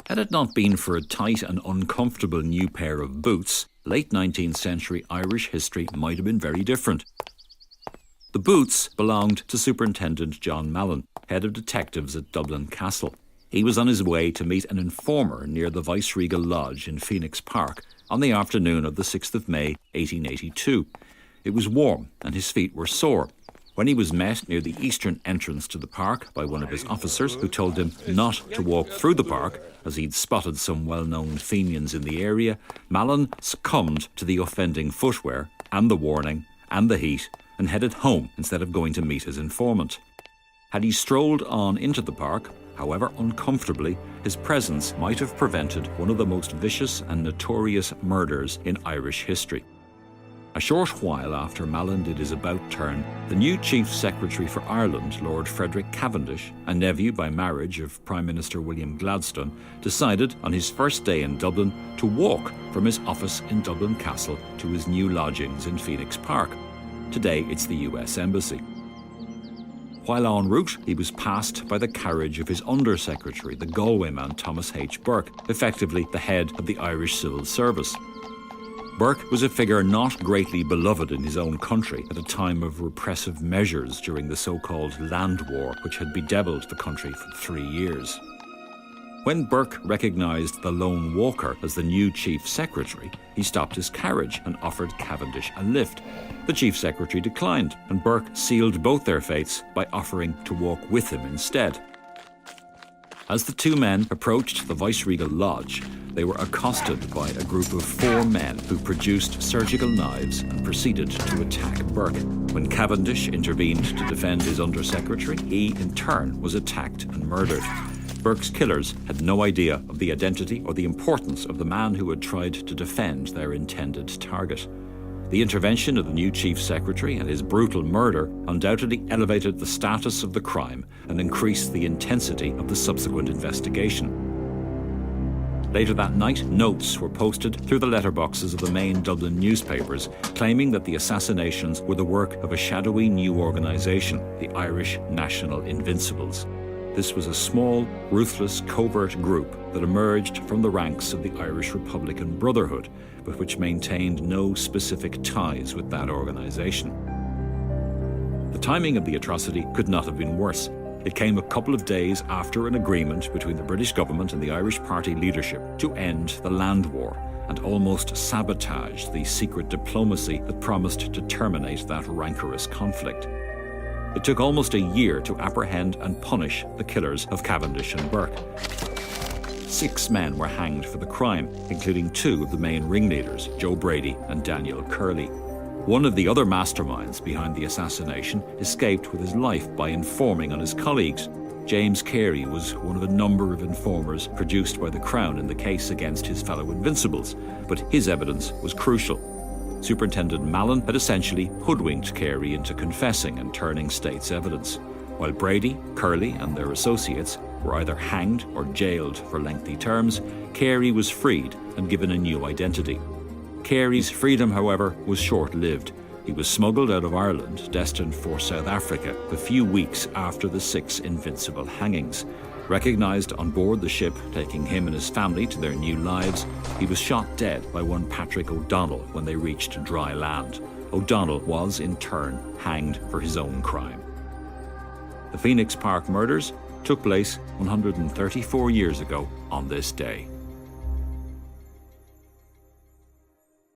Had it not been for a tight and uncomfortable new pair of boots, late 19th century Irish history might have been very different. The boots belonged to Superintendent John Mallon, head of detectives at Dublin Castle. He was on his way to meet an informer near the Viceregal Lodge in Phoenix Park on the afternoon of the 6th of May 1882. It was warm and his feet were sore. When he was met near the eastern entrance to the park by one of his officers, who told him not to walk through the park as he'd spotted some well-known Fenians in the area, Mallon succumbed to the offending footwear and the warning and the heat and headed home instead of going to meet his informant. Had he strolled on into the park, however uncomfortably, his presence might have prevented one of the most vicious and notorious murders in Irish history. A short while after Mallon did his about-turn, the new Chief Secretary for Ireland, Lord Frederick Cavendish, a nephew by marriage of Prime Minister William Gladstone, decided on his first day in Dublin to walk from his office in Dublin Castle to his new lodgings in Phoenix Park. Today it's the US Embassy. While en route, he was passed by the carriage of his Under-Secretary, the Galway man Thomas H. Burke, effectively the head of the Irish Civil Service. Burke was a figure not greatly beloved in his own country at a time of repressive measures during the so-called Land War, which had bedeviled the country for 3 years. When Burke recognised the lone walker as the new Chief Secretary, he stopped his carriage and offered Cavendish a lift. The Chief Secretary declined, and Burke sealed both their fates by offering to walk with him instead. As the two men approached the Viceregal Lodge, they were accosted by a group of 4 men who produced surgical knives and proceeded to attack Burke. When Cavendish intervened to defend his Under-Secretary, he in turn was attacked and murdered. Burke's killers had no idea of the identity or the importance of the man who had tried to defend their intended target. The intervention of the new Chief Secretary and his brutal murder undoubtedly elevated the status of the crime and increased the intensity of the subsequent investigation. Later that night, notes were posted through the letterboxes of the main Dublin newspapers, claiming that the assassinations were the work of a shadowy new organisation, the Irish National Invincibles. This was a small, ruthless, covert group that emerged from the ranks of the Irish Republican Brotherhood, but which maintained no specific ties with that organisation. The timing of the atrocity could not have been worse. It came a couple of days after an agreement between the British government and the Irish Party leadership to end the Land War and almost sabotage the secret diplomacy that promised to terminate that rancorous conflict. It took almost a year to apprehend and punish the killers of Cavendish and Burke. 6 men were hanged for the crime, including 2 of the main ringleaders, Joe Brady and Daniel Curley. One of the other masterminds behind the assassination escaped with his life by informing on his colleagues. James Carey was one of a number of informers produced by the Crown in the case against his fellow Invincibles, but his evidence was crucial. Superintendent Mallon had essentially hoodwinked Carey into confessing and turning state's evidence, while Brady, Curley and their associates were either hanged or jailed for lengthy terms. Carey was freed and given a new identity. Carey's freedom, however, was short-lived. He was smuggled out of Ireland, destined for South Africa, a few weeks after the 6 Invincible hangings. Recognised on board the ship taking him and his family to their new lives, he was shot dead by one Patrick O'Donnell when they reached dry land. O'Donnell was, in turn, hanged for his own crime. The Phoenix Park murders took place 134 years ago on this day.